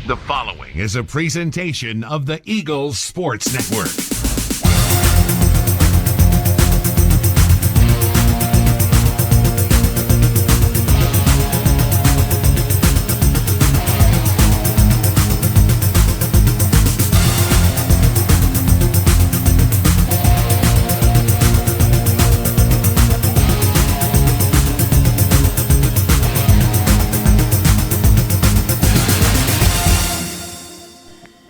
The following is a presentation of the Eagles Sports Network.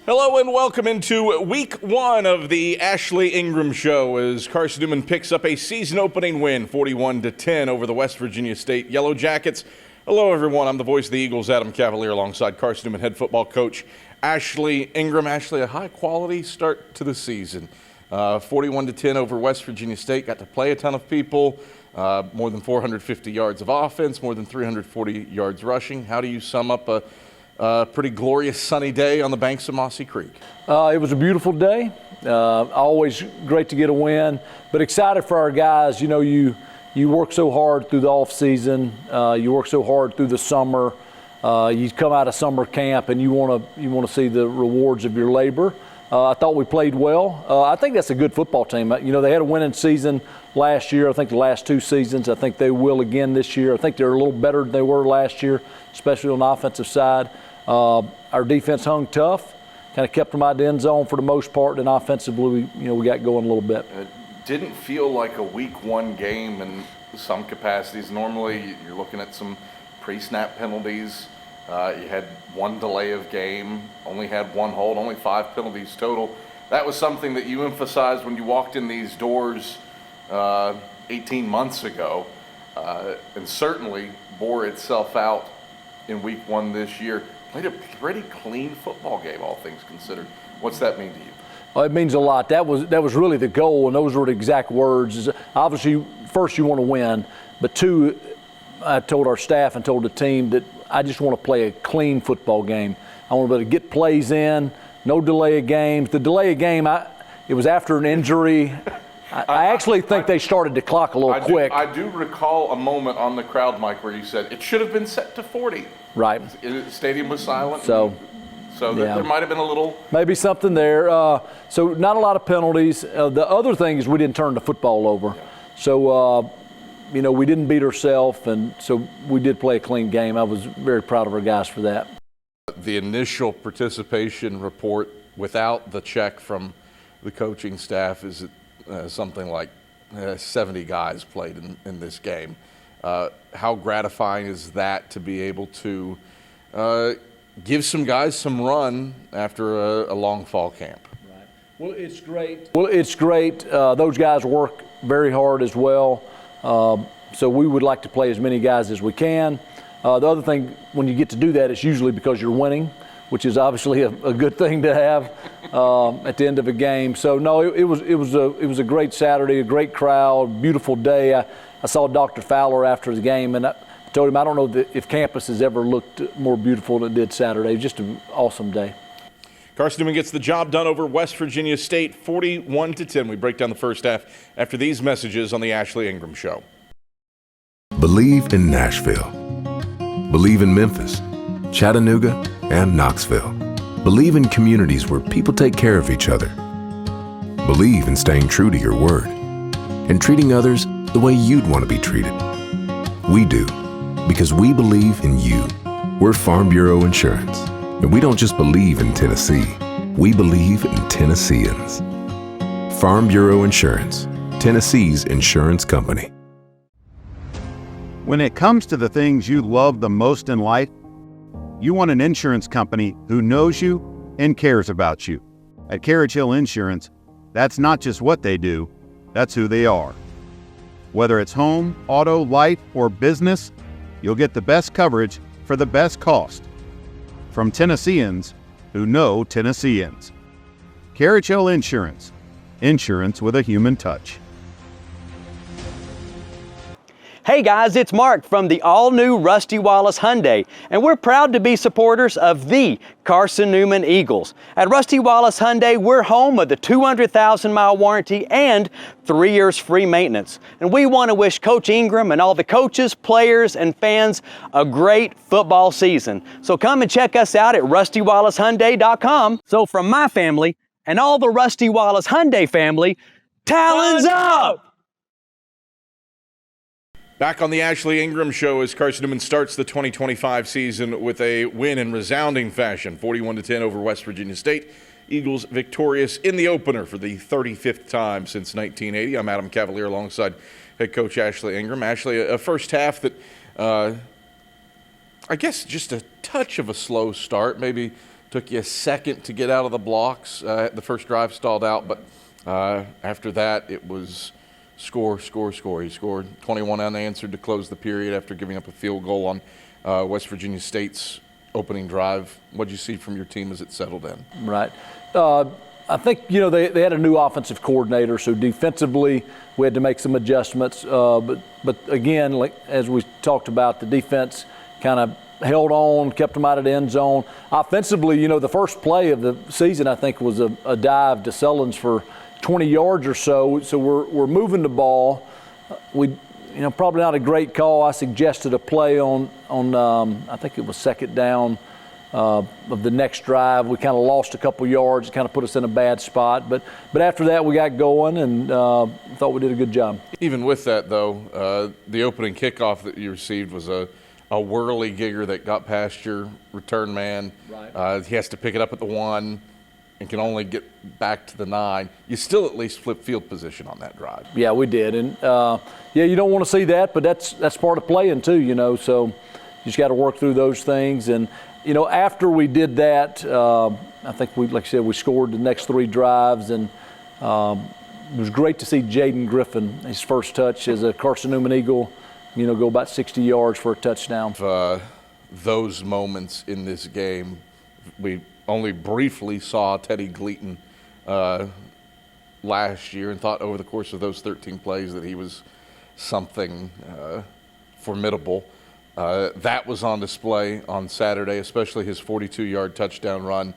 Hello and welcome into week one of the Ashley Ingram Show as Carson-Newman picks up a season-opening win, 41-10 over the West Virginia State Yellow Jackets. Hello, everyone. I'm the voice of the Eagles, Adam Cavalier, alongside Carson-Newman head football coach Ashley Ingram. Ashley, a high-quality start to the season. 41-10 over West Virginia State. Got to play a ton of people. More than 450 yards of offense, more than 340 yards rushing. How do you sum up a pretty glorious sunny day on the banks of Mossy Creek? It was a beautiful day. Always great to get a win, but excited for our guys. You know, you work so hard through the off season. You work so hard through the summer. You come out of summer camp and you want to see the rewards of your labor. I thought we played well. I think that's a good football team. You know, they had a winning season last year. I think the last two seasons. I think they will again this year. I think they're a little better than they were last year, especially on the offensive side. Our defense hung tough, kind of kept them out of the end zone for the most part, and offensively, we got going a little bit. It didn't feel like a week one game in some capacities. Normally, you're looking at some pre-snap penalties. You had one delay of game, only had one hold, only 5 penalties total. That was something that you emphasized when you walked in these doors 18 months ago, and certainly bore itself out in week one this year. Played a pretty clean football game, all things considered. What's that mean to you? Well, it means a lot. That was really the goal, and those were the exact words. Is obviously, first you want to win, but two, I told our staff and told the team that I just want to play a clean football game. I want to be able to get plays in, no delay of games. The delay of game, it was after an injury. I actually think they started the clock a little quick. I do recall a moment on the crowd mic where you said it should have been set to 40. Right. The stadium was silent. So yeah. There might have been a little. Maybe something there. So not a lot of penalties. The other thing is we didn't turn the football over. Yeah. So, we didn't beat ourselves, and so we did play a clean game. I was very proud of our guys for that. The initial participation report without the check from the coaching staff is something like 70 guys played in this game. How gratifying is that to be able to give some guys some run after a long fall camp? Right. Well, it's great. Those guys work very hard as well. So we would like to play as many guys as we can. The other thing, when you get to do that, it's usually because you're winning, which is obviously a good thing to have at the end of a game. So no, it was a great Saturday, a great crowd, beautiful day. I saw Dr. Fowler after the game, and I told him I don't know if campus has ever looked more beautiful than it did Saturday. It was just an awesome day. Carson-Newman gets the job done over West Virginia State, 41-10. We break down the first half after these messages on the Ashley Ingram Show. Believe in Nashville. Believe in Memphis, Chattanooga, and Knoxville. Believe in communities where people take care of each other. Believe in staying true to your word and treating others the way you'd want to be treated. We do, because we believe in you. We're Farm Bureau Insurance, and we don't just believe in Tennessee, we believe in Tennesseans. Farm Bureau Insurance, Tennessee's insurance company. When it comes to the things you love the most in life, you want an insurance company who knows you and cares about you. At Carriage Hill Insurance, that's not just what they do, that's who they are. Whether it's home, auto, life, or business, you'll get the best coverage for the best cost. From Tennesseans who know Tennesseans. Carriage Hill Insurance. Insurance with a human touch. Hey guys, it's Mark from the all-new Rusty Wallace Hyundai, and we're proud to be supporters of the Carson-Newman Eagles. At Rusty Wallace Hyundai, we're home of the 200,000-mile warranty and 3 years free maintenance. And we want to wish Coach Ingram and all the coaches, players, and fans a great football season. So come and check us out at rustywallacehyundai.com. So from my family and all the Rusty Wallace Hyundai family, talons up! Back on the Ashley Ingram Show as Carson-Newman starts the 2025 season with a win in resounding fashion, 41-10 over West Virginia State. Eagles victorious in the opener for the 35th time since 1980. I'm Adam Cavalier alongside head coach Ashley Ingram. Ashley, a first half that I guess just a touch of a slow start. Maybe took you a second to get out of the blocks. The first drive stalled out, but after that it was score. He scored 21 unanswered to close the period after giving up a field goal on West Virginia State's opening drive. What did you see from your team as it settled in? Right. I think, they had a new offensive coordinator, so defensively we had to make some adjustments. But again, like as we talked about, the defense kind of held on, kept them out of the end zone. Offensively, the first play of the season, I think, was a dive to Sullins for 20 yards or so. So we're moving the ball. We, probably not a great call. I suggested a play on I think it was second down of the next drive. We kind of lost a couple yards. It kind of put us in a bad spot. But after that, we got going and thought we did a good job. Even with that, though, the opening kickoff that you received was a whirly-gigger that got past your return man. Right. He has to pick it up at the 1 and can only get back to the 9. You still at least flip field position on that drive. Yeah, we did. And, you don't want to see that, but that's part of playing too, so you just got to work through those things. And, after we did that, I think like I said, we scored the next 3 drives. And it was great to see Jaden Griffin, his first touch as a Carson-Newman Eagle, go about 60 yards for a touchdown. Those moments in this game, we only briefly saw Teddy Gleaton last year and thought over the course of those 13 plays that he was something formidable. That was on display on Saturday, especially his 42-yard touchdown run.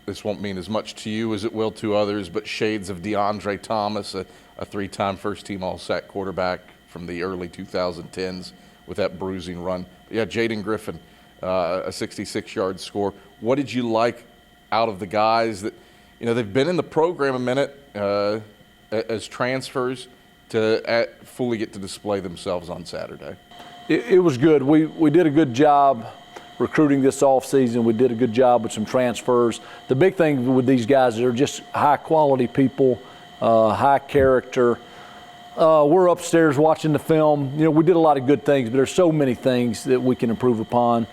This won't mean as much to you as it will to others, but shades of DeAndre Thomas, a 3-time first-team All-SAC quarterback from the early 2010s with that bruising run. But yeah, Jaden Griffin, a 66-yard score. What did you like out of the guys that, they've been in the program a minute as transfers to fully get to display themselves on Saturday? It was good. We did a good job recruiting this offseason. We did a good job with some transfers. The big thing with these guys is they're just high-quality people, high character. We're upstairs watching the film. We did a lot of good things, but there's so many things that we can improve upon.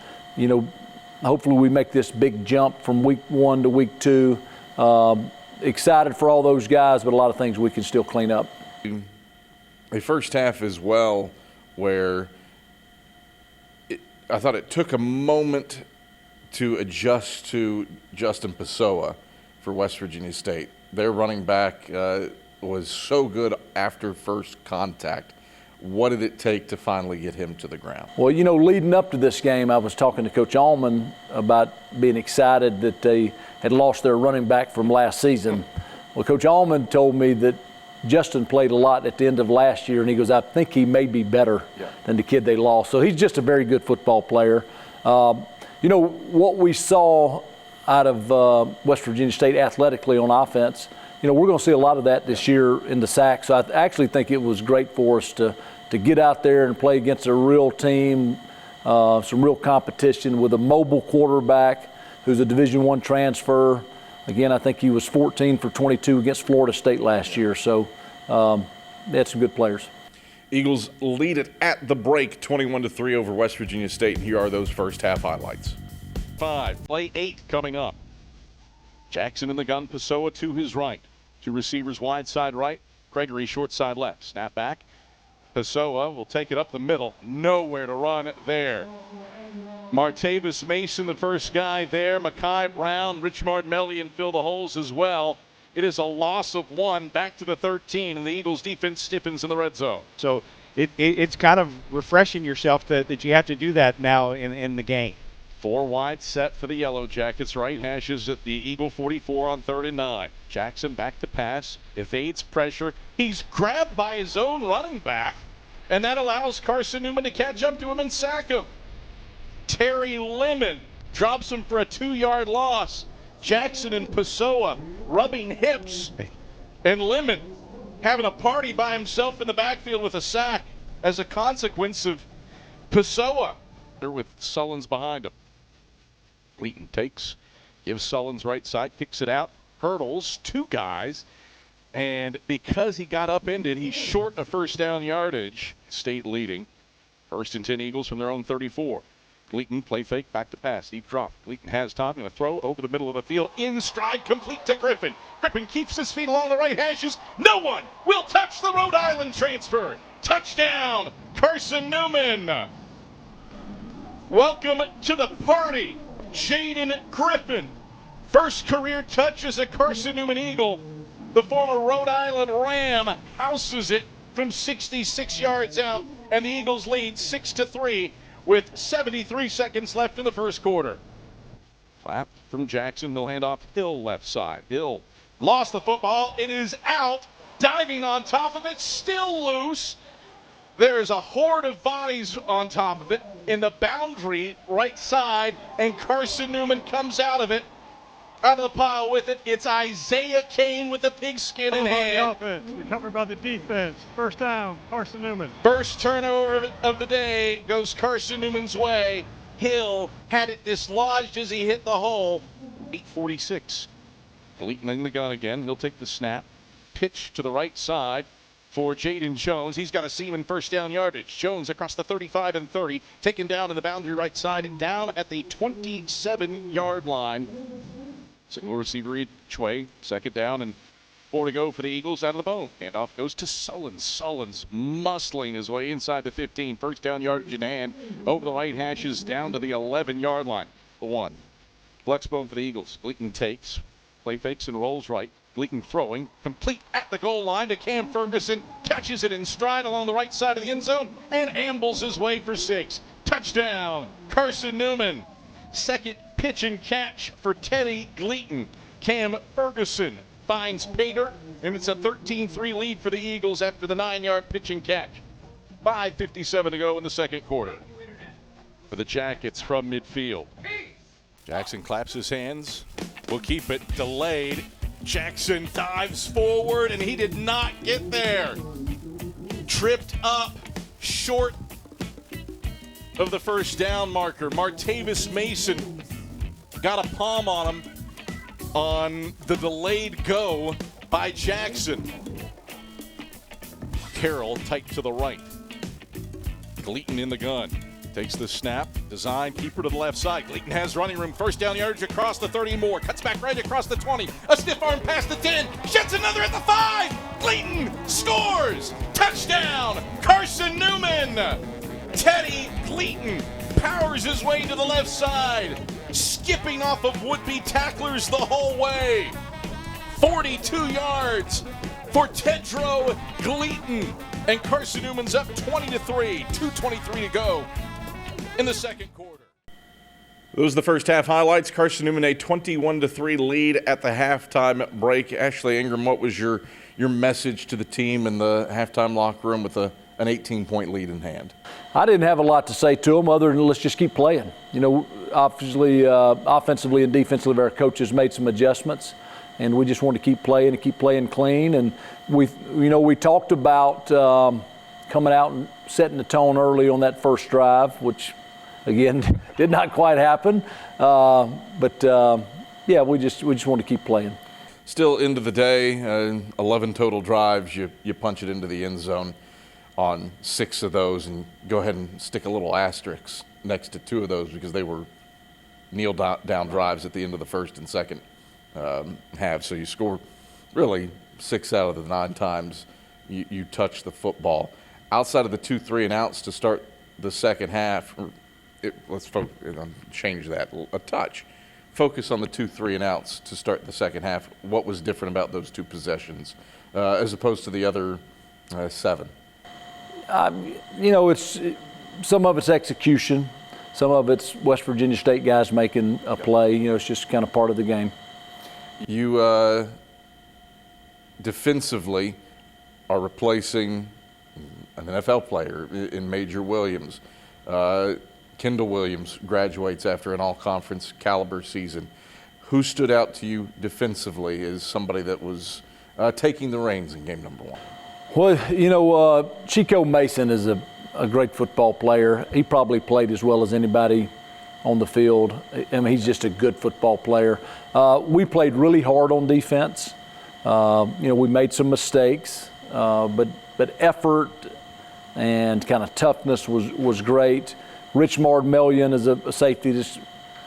Hopefully we make this big jump from week 1 to week 2. Excited for all those guys, but a lot of things we can still clean up. A first half as well where I thought it took a moment to adjust to Justin Pessoa for West Virginia State. Their running back was so good after first contact. What did it take to finally get him to the ground? Well, leading up to this game, I was talking to Coach Allman about being excited that they had lost their running back from last season. Well, Coach Allman told me that Justin played a lot at the end of last year, and he goes, I think he may be better than the kid they lost. So he's just a very good football player. What we saw out of West Virginia State athletically on offense, we're going to see a lot of that this year in the SAC. So I actually think it was great for us to get out there and play against a real team, some real competition with a mobile quarterback who's a Division I transfer. Again, I think he was 14 for 22 against Florida State last year. So they had some good players. Eagles lead it at the break, 21-3 over West Virginia State. And here are those first half highlights. 5, play 8 coming up. Jackson in the gun, Pessoa to his right. 2 receivers wide side right, Gregory short side left. Snap back. Pessoa will take it up the middle. Nowhere to run there. Martavis Mason, the first guy there. Makai Brown, Rich Martinelli fill the holes as well. It is a loss of 1 back to the 13, and the Eagles defense stiffens in the red zone. So it's kind of refreshing yourself that you have to do that now in the game. 4 wide set for the Yellow Jackets. Right hashes at the Eagle 44 on 3rd and 9. Jackson back to pass, evades pressure. He's grabbed by his own running back, and that allows Carson-Newman to catch up to him and sack him. Terry Lemon drops him for a 2-yard loss. Jackson and Pessoa rubbing hips, and Lemon having a party by himself in the backfield with a sack as a consequence of Pessoa. They're with Sullins behind him. Gleaton takes, gives Sullins right side, kicks it out, hurdles 2 guys, and because he got upended, he's short of first down yardage. State leading. 1st and 10 Eagles from their own 34. Gleaton, play fake, back to pass, deep drop. Gleaton has time, going to throw over the middle of the field, in stride, complete to Griffin. Griffin keeps his feet along the right hashes. No one will touch the Rhode Island transfer. Touchdown, Carson-Newman. Welcome to the party, Jaden Griffin. First career touch as a Carson-Newman Eagle. The former Rhode Island Ram houses it from 66 yards out, and the Eagles lead 6-3 with 73 seconds left in the first quarter. Flap from Jackson, they'll hand off Hill left side. Hill lost the football, it is out, diving on top of it, still loose. There's a horde of bodies on top of it in the boundary right side, and Carson-Newman comes out of the pile with it. It's Isaiah Kane with the pigskin in hand. Offense, recovered by the defense. First down, Carson-Newman. First turnover of the day goes Carson-Newman's way. Hill had it dislodged as he hit the hole. 8:46. Gleaton in the gun again. He'll take the snap. Pitch to the right side for Jaden Jones. He's got a seam in first down yardage. Jones across the 35 and 30. Taken down to the boundary right side and down at the 27-yard line. Single receiver each way. 2nd down and 4 to go for the Eagles out of the bone. Handoff goes to Sullins. Sullins muscling his way inside the 15. First down yardage in hand. Over the right hashes down to the 11-yard line. The 1. Flex bone for the Eagles. Gleaton takes. Play fakes and rolls right. Gleaton throwing. Complete at the goal line to Cam Ferguson. Catches it in stride along the right side of the end zone and ambles his way for 6. Touchdown, Carson-Newman. Second pitch and catch for Teddy Gleaton. Cam Ferguson finds Pater, and it's a 13-3 lead for the Eagles after the 9-yard pitch and catch. 5:57 to go in the second quarter. For the Jackets from midfield. Jackson claps his hands. Will keep it delayed. Jackson dives forward, and he did not get there. Tripped up short of the first down marker. Martavis Mason got a palm on him on the delayed go by Jackson. Carroll tight to the right. Gleaton in the gun. Takes the snap, design, keeper to the left side. Gleaton has running room, first down yardage across the 30 more. Cuts back right across the 20. A stiff arm past the 10. Sheds another at the 5. Gleaton scores. Touchdown, Carson-Newman. Teddy Gleaton powers his way to the left side, skipping off of would-be tacklers the whole way. 42 yards for Tedro Gleaton. And Carson-Newman's up 20-3. 2:23 to go in the second quarter. Those are the first half highlights. Carson-Newman a 21-3 lead at the halftime break. Ashley Ingram, what was your message to the team in the halftime locker room with an 18-point lead in hand? I didn't have a lot to say to them other than let's just keep playing. You know, obviously, offensively and defensively, our coaches made some adjustments, and we just wanted to keep playing and keep playing clean. And we talked about coming out and setting the tone early on that first drive, which again did not quite happen. Yeah, we just want to keep playing. Still, end of the day, 11 total drives. You punch it into the end zone on 6 of those, and go ahead and stick a little asterisk next to 2 of those because they were kneel down drives at the end of the first and second half. So you score really 6 out of the 9 times you touch the football. Outside of the 2 3 and outs to start the second half, let's change that a touch. Focus on the 2 3 and outs to start the second half. What was different about those 2 possessions as opposed to the other 7? It's some of it's execution, some of it's West Virginia State guys making a play. It's just kind of part of the game. You defensively are replacing an NFL player in Major Williams. Kendall Williams graduates after an all-conference caliber season. Who stood out to you defensively as somebody that was taking the reins in game number one? Well, Chico Mason is a great football player. He probably played as well as anybody on the field. I mean, he's just a good football player. We played really hard on defense. We made some mistakes, but effort and kind of toughness was great. Rich Marmelian is a safety that's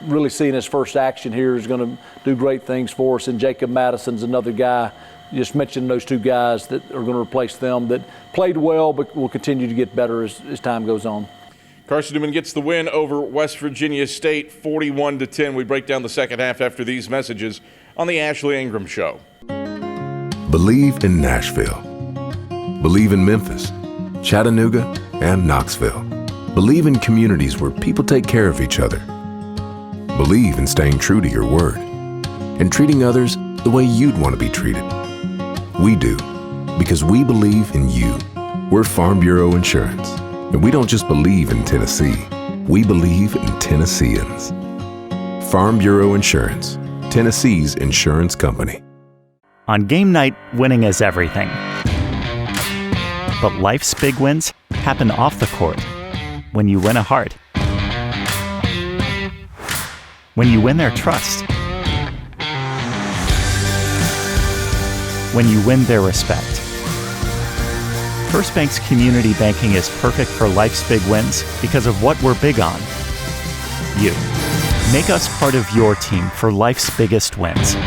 really seeing his first action here, is going to do great things for us. And Jacob Madison's another guy. Just mentioned those two guys that are going to replace them that played well but will continue to get better as time goes on. Carson-Newman gets the win over West Virginia State 41-10. We break down the second half after these messages on the Ashley Ingram Show. Believe in Nashville. Believe in Memphis, Chattanooga, and Knoxville. Believe in communities where people take care of each other. Believe in staying true to your word and treating others the way you'd want to be treated. We do, because we believe in you. We're Farm Bureau Insurance, and we don't just believe in Tennessee, we believe in Tennesseans. Farm Bureau Insurance, Tennessee's insurance company. On game night, winning is everything. But life's big wins happen off the court, when you win a heart, when you win their trust, when you win their respect. First Bank's community banking is perfect for life's big wins because of what we're big on. You. Make us part of your team for life's biggest wins.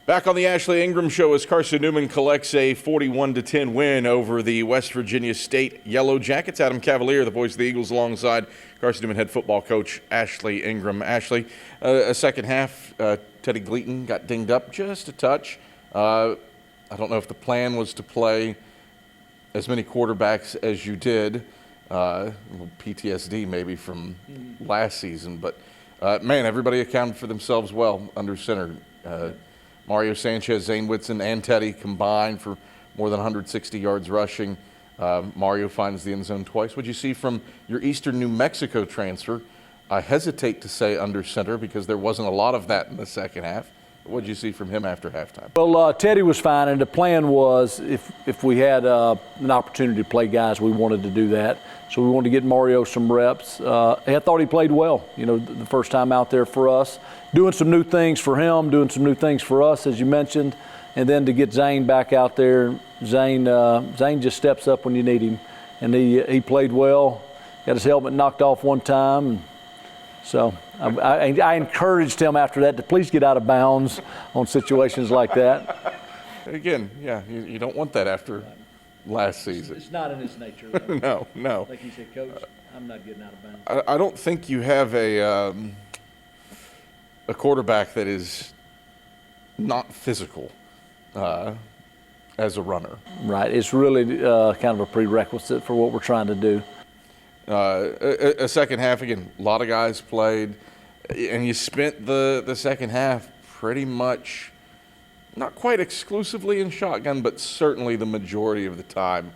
Back on the Ashley Ingram Show as Carson-Newman collects a 41-10 win over the West Virginia State Yellow Jackets. Adam Cavalier, the voice of the Eagles, alongside Carson-Newman head football coach Ashley Ingram. Ashley, a second half, Teddy Gleaton got dinged up just a touch. I don't know if the plan was to play as many quarterbacks as you did. A little PTSD maybe from last season. But, man, everybody accounted for themselves well under center. Mario Sanchez, Zane Whitson, and Teddy combined for more than 160 yards rushing. Mario finds the end zone twice. What'd you see from your Eastern New Mexico transfer? I hesitate to say under center because there wasn't a lot of that in the second half. What'd you see from him after halftime? Well, Teddy was fine, and the plan was if we had an opportunity to play guys, we wanted to do that. So we wanted to get Mario some reps. I thought he played well, the first time out there for us. Doing some new things for him, doing some new things for us, as you mentioned. And then to get Zane back out there, Zane just steps up when you need him. And he played well, got his helmet knocked off one time. So I encouraged him after that to please get out of bounds on situations like that. Again, yeah, you don't want that after last season. It's not in his nature. No. Like you said, Coach, I'm not getting out of bounds. I don't think you have a quarterback that is not physical as a runner. Right. It's really kind of a prerequisite for what we're trying to do. A second half, again, a lot of guys played, and you spent the second half pretty much not quite exclusively in shotgun, but certainly the majority of the time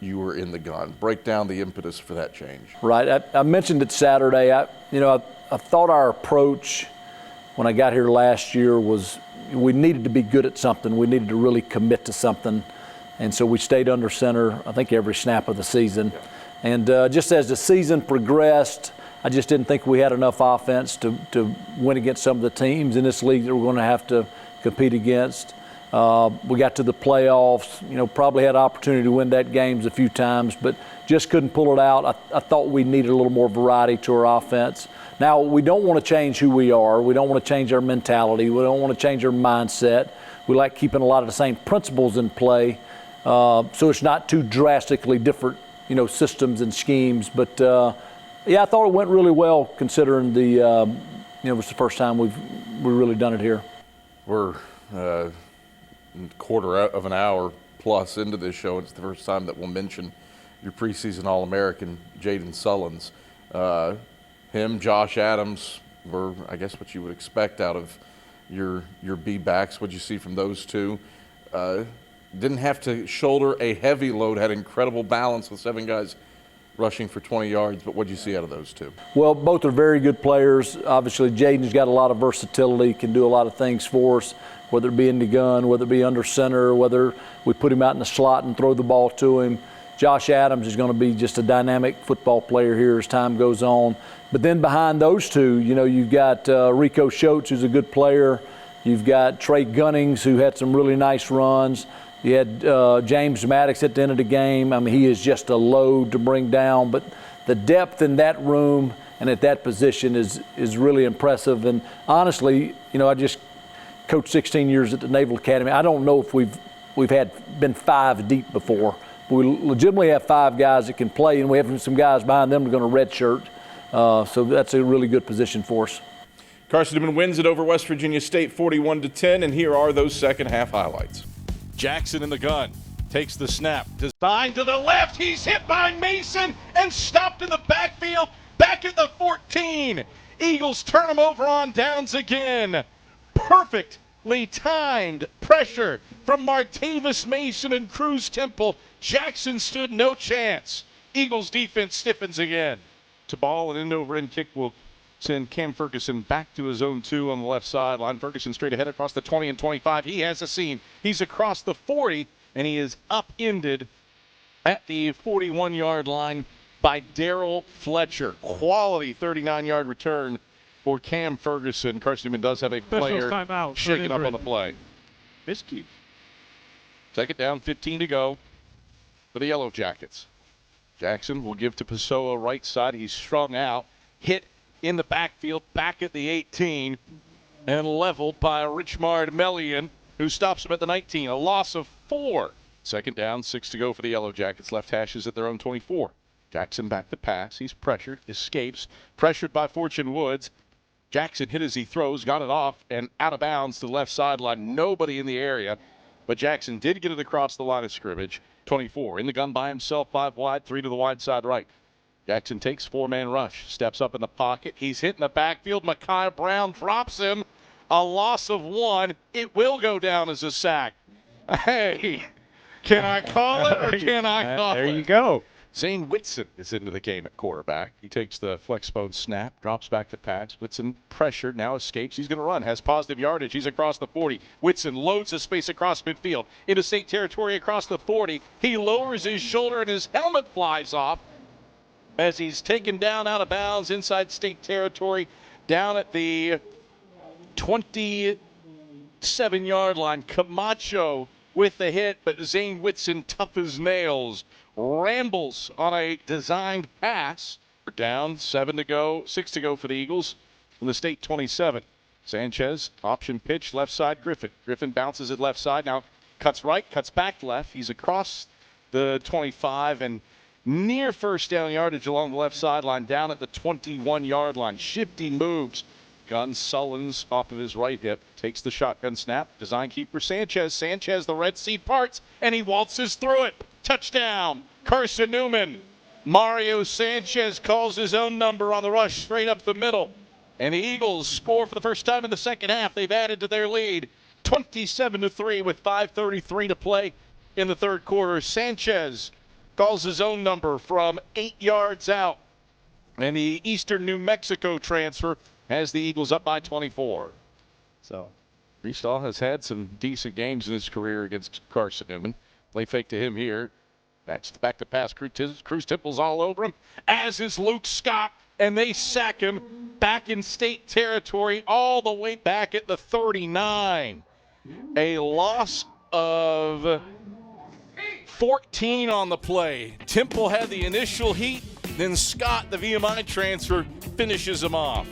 you were in the gun. Break down the impetus for that change. Right. I mentioned it Saturday. I thought our approach when I got here last year was we needed to be good at something. We needed to really commit to something. And so we stayed under center, I think, every snap of the season. Yeah. And just as the season progressed, I just didn't think we had enough offense to win against some of the teams in this league that we're going to have to compete against. We got to the playoffs, probably had opportunity to win that games a few times, but just couldn't pull it out. I thought we needed a little more variety to our offense. Now, we don't want to change who we are. We don't want to change our mentality. We don't want to change our mindset. We like keeping a lot of the same principles in play, so it's not too drastically different, systems and schemes. But, I thought it went really well considering it was the first time we've really done it here. We're quarter of an hour plus into this show. It's the first time that we'll mention your preseason All-American, Jaden Sullins. Him, Josh Adams, were, I guess, what you would expect out of your B-backs. What'd you see from those two? Didn't have to shoulder a heavy load, had incredible balance with 7 guys rushing for 20 yards, but what'd you see out of those two? Well, both are very good players. Obviously, Jaden's got a lot of versatility, can do a lot of things for us, whether it be in the gun, whether it be under center, whether we put him out in the slot and throw the ball to him. Josh Adams is going to be just a dynamic football player here as time goes on. But then behind those two, you know, you've got Rico Schultz, who's a good player. You've got Trey Gunnings, who had some really nice runs. You had James Maddox at the end of the game. I mean, he is just a load to bring down. But the depth in that room and at that position is really impressive. And honestly, you know, I just coached 16 years at the Naval Academy. I don't know if we've been 5 deep before. We legitimately have 5 guys that can play, and we have some guys behind them that are going to redshirt. So that's a really good position for us. Carson-Newman wins it over West Virginia State 41-10, and here are those second half highlights. Jackson in the gun, takes the snap, designed to the left, he's hit by Mason and stopped in the backfield, back at the 14. Eagles turn him over on downs again. Perfectly timed pressure from Martavis Mason and Cruz Temple. Jackson stood no chance. Eagles defense stiffens again. To ball, and over end kick will send Cam Ferguson back to his own 2 on the left sideline. Ferguson straight ahead across the 20 and 25. He has a seam. He's across the 40, and he is upended at the 41-yard line by Darrell Fletcher. Quality 39-yard return for Cam Ferguson. Carson-Newman does have a player shaken up on the play. Miscue. Second down, 15 to go for the Yellow Jackets. Jackson will give to Pessoa right side. He's strung out. Hit in the backfield, back at the 18, and leveled by Richmard Melian, who stops him at the 19. A loss of 4. Second down, 6 to go for the Yellow Jackets. Left hashes at their own 24. Jackson back to pass. He's pressured, escapes. Pressured by Fortune Woods. Jackson hit as he throws, got it off, and out of bounds to the left sideline. Nobody in the area, but Jackson did get it across the line of scrimmage. 24 in the gun by himself, 5 wide, 3 to the wide side right. Jackson takes 4-man rush, steps up in the pocket. He's hit in the backfield. Mekhi Brown drops him. A loss of 1. It will go down as a sack. Hey, can I call it or can I call it? There you go. Zane Whitson is into the game at quarterback. He takes the flexbone snap, drops back to pass. Whitson pressured, now escapes. He's going to run, has positive yardage. He's across the 40. Whitson loads the space across midfield. Into state territory across the 40. He lowers his shoulder and his helmet flies off as he's taken down out of bounds inside state territory down at the 27-yard line. Camacho with the hit, but Zane Whitson, tough as nails, rambles on a designed pass. We're down 7 to go, 6 to go for the Eagles from the state 27. Sanchez, option pitch, left side, Griffin. Griffin bounces it left side, now cuts right, cuts back left. He's across the 25 and near first down yardage along the left sideline, down at the 21-yard line. Shifty moves. Gun Sullins off of his right hip, takes the shotgun snap. Design keeper Sanchez. Sanchez, the red seat parts, and he waltzes through it. Touchdown, Carson-Newman. Mario Sanchez calls his own number on the rush straight up the middle. And the Eagles score for the first time in the second half. They've added to their lead, 27-3 with 5:33 to play in the third quarter. Sanchez calls his own number from 8 yards out. And the Eastern New Mexico transfer has the Eagles up by 24. So, Riestal has had some decent games in his career against Carson-Newman. Play fake to him here. That's back to pass. Cruz Temple's all over him, as is Luke Scott. And they sack him back in state territory all the way back at the 39. A loss of 14 on the play. Temple had the initial heat, then Scott, the VMI transfer, finishes him off.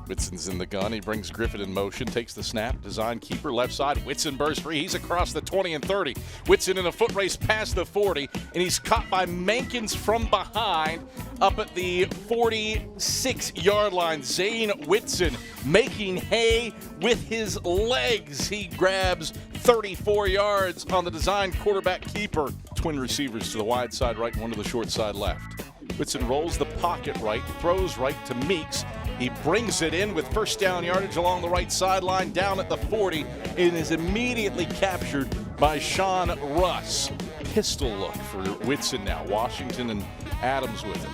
Whitson's in the gun. He brings Griffin in motion, takes the snap, design keeper left side. Whitson bursts free. He's across the 20 and 30. Whitson in a foot race past the 40, and he's caught by Mankins from behind up at the 46-yard line. Zane Whitson making hay with his legs. He grabs 34 yards on the design quarterback keeper. Twin receivers to the wide side right and one to the short side left. Whitson rolls the pocket right, throws right to Meeks. He brings it in with first down yardage along the right sideline down at the 40 and is immediately captured by Sean Russ. Pistol look for Whitson now. Washington and Adams with him.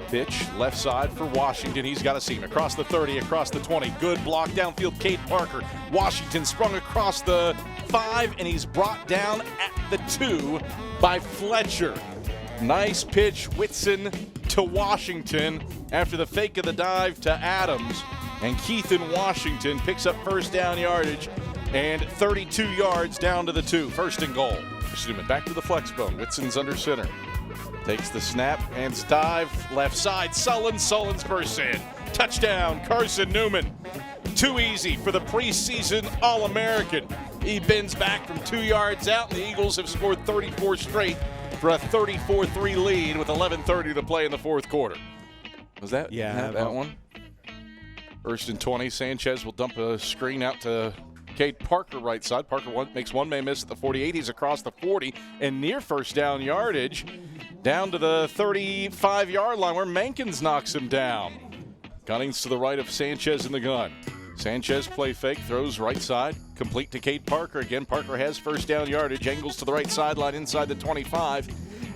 Pitch left side for Washington. He's got a seam across the 30, across the 20. Good block downfield, Cade Parker. Washington sprung across the 5, and he's brought down at the 2 by Fletcher. Nice pitch, Whitson to Washington after the fake of the dive to Adams. And Keith in Washington picks up first down yardage and 32 yards down to the 2. First and goal. Newman back to the flex bone. Whitson's under center. Takes the snap, hands dive, left side. Sullins bursts in. Touchdown, Carson-Newman. Too easy for the preseason All-American. He bends back from 2 yards out, and the Eagles have scored 34 straight for a 34-3 lead with 11:30 to play in the fourth quarter. Was that that one? First and 20. Sanchez will dump a screen out to Cade Parker right side. Parker makes one man miss at the 48. He's across the 40 and near first down yardage down to the 35-yard line where Mankins knocks him down. Gunnings to the right of Sanchez in the gun. Sanchez play fake, throws right side, complete to Cade Parker. Again, Parker has first down yardage, angles to the right sideline inside the 25,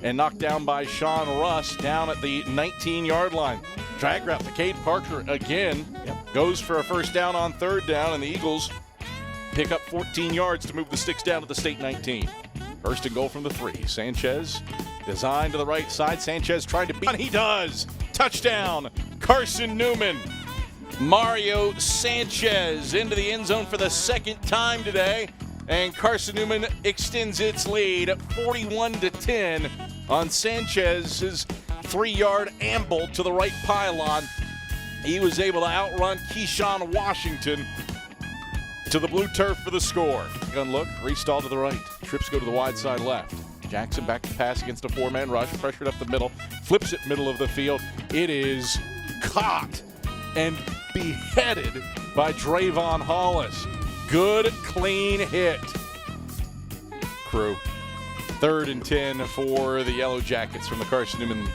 and knocked down by Sean Russ down at the 19-yard line. Drag route to Cade Parker again, goes for a first down on third down, and the Eagles pick up 14 yards to move the sticks down to the state 19. First and goal from the 3. Sanchez, design to the right side. Sanchez trying to beat, and he does. Touchdown, Carson-Newman. Mario Sanchez into the end zone for the second time today, and Carson-Newman extends its lead 41-10 on Sanchez's 3-yard amble to the right pylon. He was able to outrun Keyshawn Washington to the blue turf for the score. Gun look, restall to the right. Trips go to the wide side left. Jackson back to pass against a 4-man rush, pressured up the middle, flips it middle of the field. It is caught and beheaded by Drayvon Hollis. Good, clean hit. Crew. 3rd and 10 for the Yellow Jackets from the Carson-Newman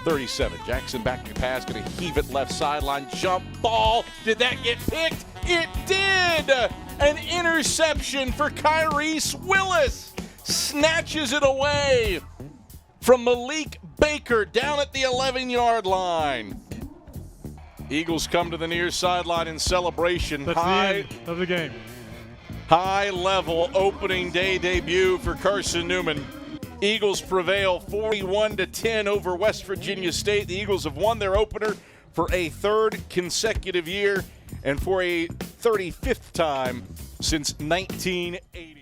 37. Jackson back to pass, going to heave it left sideline. Jump ball. Did that get picked? It did! An interception for Kyrese Willis. Snatches it away from Malik Baker down at the 11-yard line. Eagles come to the near sideline in celebration. That's the end of the game. High-level opening day debut for Carson-Newman. Eagles prevail 41-10 over West Virginia State. The Eagles have won their opener for a 3rd consecutive year and for a 35th time since 1980.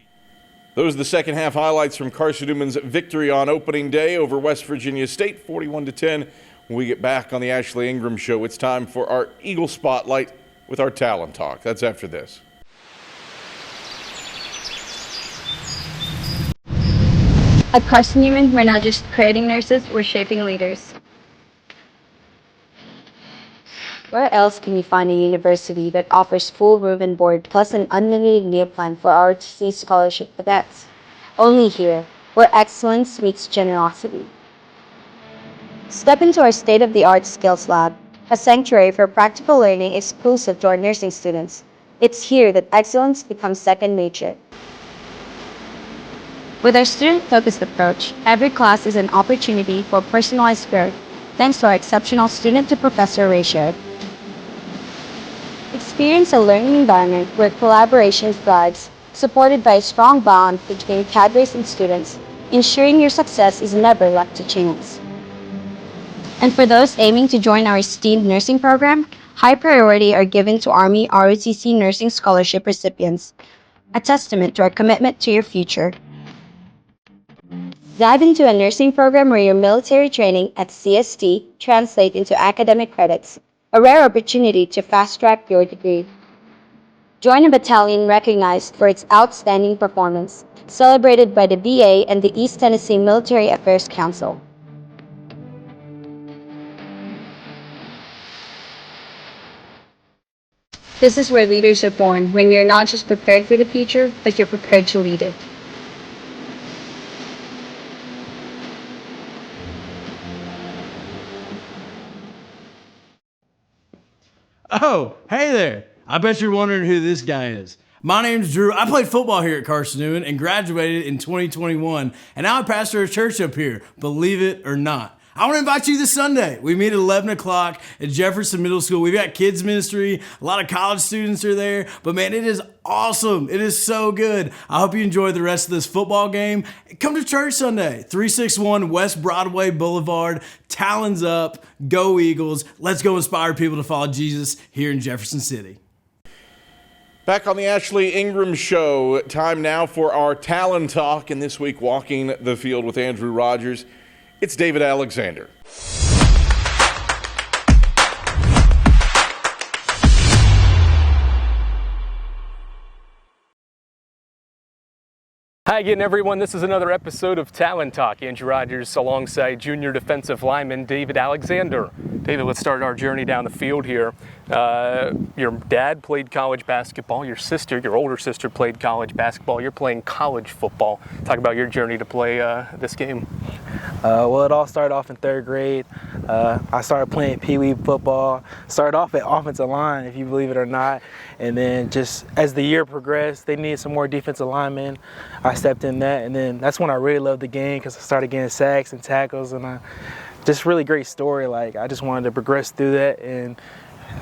Those are the second half highlights from Carson-Newman's victory on opening day over West Virginia State, 41-10. When we get back on the Ashley Ingram Show, it's time for our Eagle Spotlight with our Talent Talk. That's after this. At Carson-Newman, we're not just creating nurses, we're shaping leaders. Where else can you find a university that offers full room and board plus an unlimited meal plan for our ROTC scholarship cadets? Only here, where excellence meets generosity. Step into our state-of-the-art skills lab, a sanctuary for practical learning exclusive to our nursing students. It's here that excellence becomes second nature. With our student-focused approach, every class is an opportunity for personalized growth, thanks to our exceptional student-to-professor ratio. Experience a learning environment where collaboration thrives, supported by a strong bond between cadres and students, ensuring your success is never left to chance. And for those aiming to join our esteemed nursing program, high priority are given to Army ROTC nursing scholarship recipients, a testament to our commitment to your future. Dive into a nursing program where your military training at CST translates into academic credits. a rare opportunity to fast-track your degree. Join a battalion recognized for its outstanding performance, celebrated by the VA and the East Tennessee Military Affairs Council. This is where leaders are born, when you're not just prepared for the future, but you're prepared to lead it. Oh, hey there. I bet you're wondering who this guy is. My name's Drew. I played football here at Carson-Newman and graduated in 2021. And now I pastor a church up here, believe it or not. I want to invite you this Sunday. We meet at 11 o'clock at Jefferson Middle School. We've got kids ministry. A lot of college students are there. But man, it is awesome. It is so good. I hope you enjoy the rest of this football game. Come to church Sunday, 361 West Broadway Boulevard. Talons up. Go Eagles. Let's go inspire people to follow Jesus here in Jefferson City. Back on the Ashley Ingram Show. Time now for our Talon Talk. And this week, walking the field with Andrew Rogers, it's David Alexander. Hi again, everyone. This is another episode of Talon Talk. Andrew Rogers alongside junior defensive lineman David Alexander. David, let's start our journey down the field here. Your dad played college basketball. Your older sister, played college basketball. You're playing college football. Talk about your journey to play this game. Well, it all started off in third grade. I started playing Pee Wee football. Started off at offensive line, if you believe it or not. And then just as the year progressed, they needed some more defensive linemen. I stepped in that, and then that's when I really loved the game because I started getting sacks and tackles, and just really great story. Like, I just wanted to progress through that, and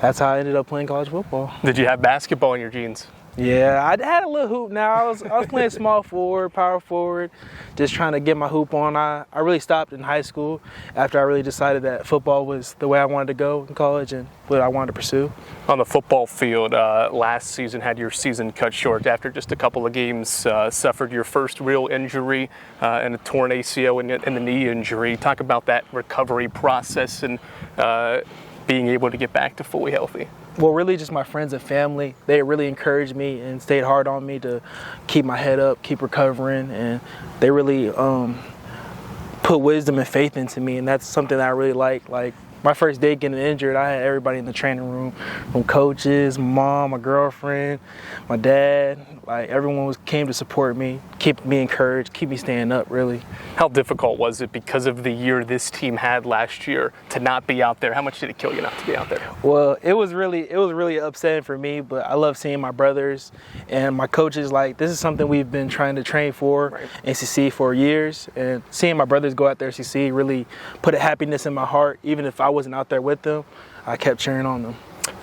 that's how I ended up playing college football. Did you have basketball in your genes? Yeah, I had a little hoop now. I was playing small forward, power forward, just trying to get my hoop on. I really stopped in high school after I really decided that football was the way I wanted to go in college and what I wanted to pursue. On the football field, last season had your season cut short after just a couple of games, suffered your first real injury and a torn ACL and the knee injury. Talk about that recovery process and being able to get back to fully healthy. Well, really just my friends and family. They really encouraged me and stayed hard on me to keep my head up, keep recovering, and they really put wisdom and faith into me, and that's something that I really like. Like, my first day getting injured, I had everybody in the training room, from coaches, my mom, my girlfriend, my dad. Like, everyone came to support me, keep me encouraged, keep me staying up, really. How difficult was it because of the year this team had last year to not be out there? How much did it kill you not to be out there? Well, it was really upsetting for me, but I love seeing my brothers and my coaches. Like, this is something we've been trying to train for in SEC for years, and seeing my brothers go out there SEC really put a happiness in my heart. Even if I wasn't out there with them, I kept cheering on them.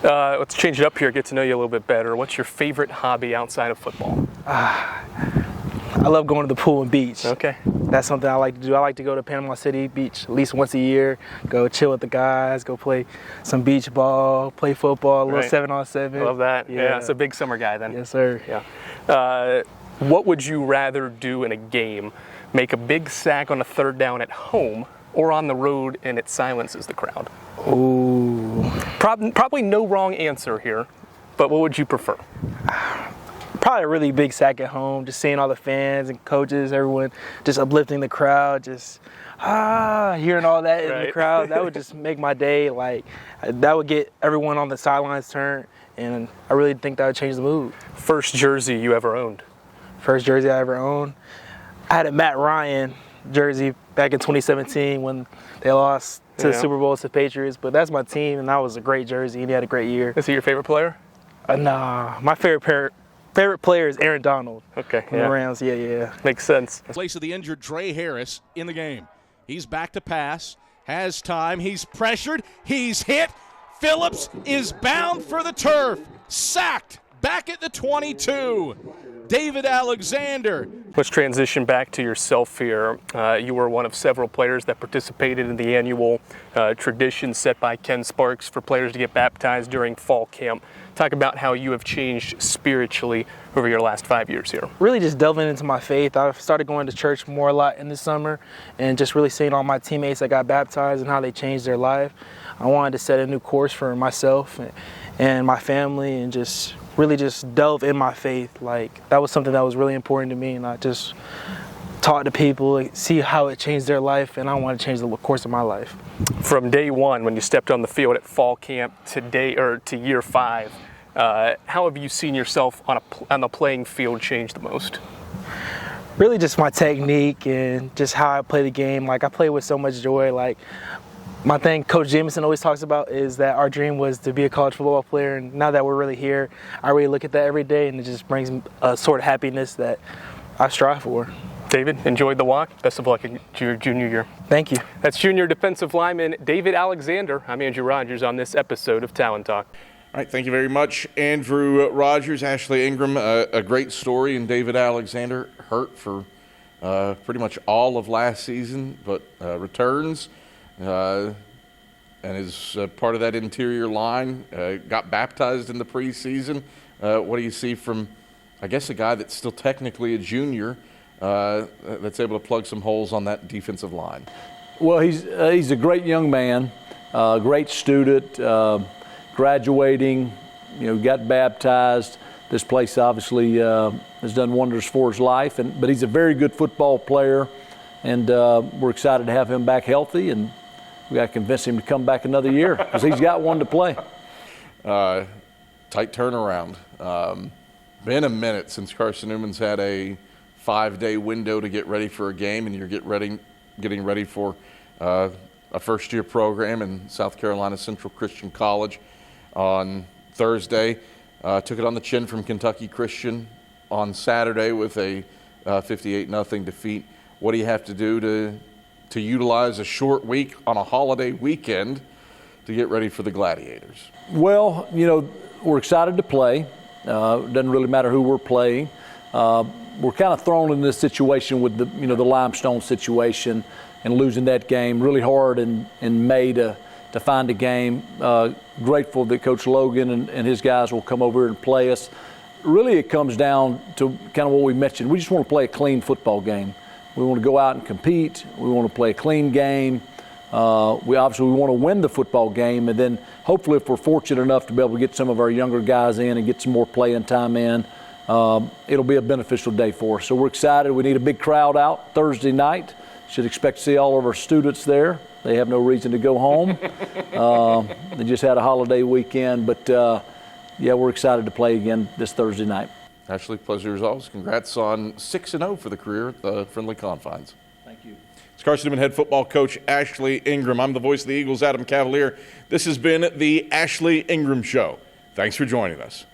Let's change it up here, get to know you a little bit better. What's your favorite hobby outside of football? I love going to the pool and beach. Okay. That's something I like to do. I like to go to Panama City Beach at least once a year, go chill with the guys, go play some beach ball, play football, a little 7-on-7. I love that. Yeah, it's a big summer guy then. Yes, sir. Yeah. What would you rather do in a game? Make a big sack on a third down at home or on the road and it silences the crowd? Ooh. Probably no wrong answer here, but what would you prefer? Probably a really big sack at home, just seeing all the fans and coaches, everyone just uplifting the crowd, just hearing all that in the crowd. That would just make my day. Like, that would get everyone on the sidelines turned, and I really think that would change the mood. First jersey you ever owned? First jersey I ever owned? I had a Matt Ryan jersey back in 2017 when they lost to the Super Bowl to the Patriots, but that's my team, and that was a great jersey, and he had a great year. Is he your favorite player? Nah, my favorite player is Aaron Donald. Okay. From the Rams, yeah. Makes sense. Place of the injured Dre Harris in the game. He's back to pass, has time, he's pressured, he's hit. Phillips is bound for the turf, sacked, back at the 22. David Alexander Let's transition back to yourself here. You were one of several players that participated in the annual tradition set by Ken Sparks for players to get baptized during fall camp. Talk about how you have changed spiritually over your last 5 years here. Really just delving into my faith. I started going to church more a lot in the summer and just really seeing all my teammates that got baptized and how they changed their life. I wanted to set a new course for myself and my family and just really just delve in my faith. Like, that was something that was really important to me, and I just talk to people, see how it changed their life, and I want to change the course of my life. From day one, when you stepped on the field at fall camp to year 5, how have you seen yourself on the playing field change the most? Really just my technique and just how I play the game. Like, I play with so much joy. Like, my thing Coach Jameson always talks about is that our dream was to be a college football player, and now that we're really here, I really look at that every day, and it just brings a sort of happiness that I strive for. David, enjoyed the walk. Best of luck in your junior year. Thank you. That's junior defensive lineman David Alexander. I'm Andrew Rogers on this episode of Talent Talk. All right, thank you very much, Andrew Rogers. Ashley Ingram, a great story, and David Alexander hurt for pretty much all of last season, but returns. And is part of that interior line, got baptized in the preseason. What do you see from, I guess, a guy that's still technically a junior that's able to plug some holes on that defensive line? Well, he's a great young man, great student, graduating, got baptized. This place obviously has done wonders for his life, but he's a very good football player, and we're excited to have him back healthy, and we got to convince him to come back another year because he's got one to play. Tight turnaround. Been a minute since Carson-Newman's had a 5-day window to get ready for a game, and you're getting ready for a first-year program in South Carolina Central Christian College on Thursday. Took it on the chin from Kentucky Christian on Saturday with a 58-0 defeat. What do you have to do to utilize a short week on a holiday weekend to get ready for the Gladiators? Well, we're excited to play. Doesn't really matter who we're playing. We're kind of thrown in this situation with the Limestone situation and losing that game. Really hard in May to find a game. Grateful that Coach Logan and his guys will come over and play us. Really, it comes down to kind of what we mentioned. We just want to play a clean football game. We want to go out and compete. We want to play a clean game. We want to win the football game, and then hopefully if we're fortunate enough to be able to get some of our younger guys in and get some more playing time in, it'll be a beneficial day for us. So we're excited. We need a big crowd out Thursday night. Should expect to see all of our students there. They have no reason to go home. They just had a holiday weekend, but we're excited to play again this Thursday night. Ashley, pleasure as always. Congrats on 6-0 for the career at the Friendly Confines. Thank you. It's Carson-Newman head football coach Ashley Ingram. I'm the voice of the Eagles, Adam Cavalier. This has been the Ashley Ingram Show. Thanks for joining us.